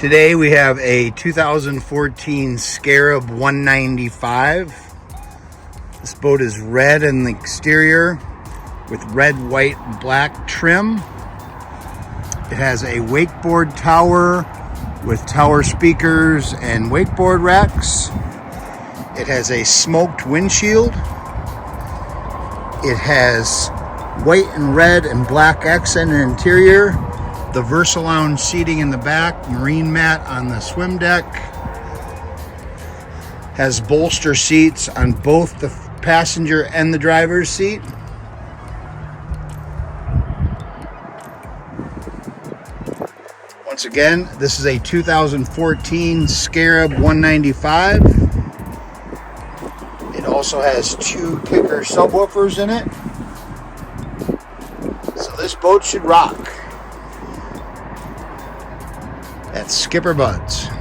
Today we have a 2014 Scarab 195. This boat is red in the exterior with red, white, and black trim. It has a wakeboard tower with tower speakers and wakeboard racks. It has a smoked windshield. It has white and red and black accent interior. The Versa Lounge seating in the back, marine mat on the swim deck. Has bolster seats on both the passenger and the driver's seat. Once again, this is a 2014 Scarab 195. It also has two kicker subwoofers in it. So this boat should rock. That's SkipperBud's.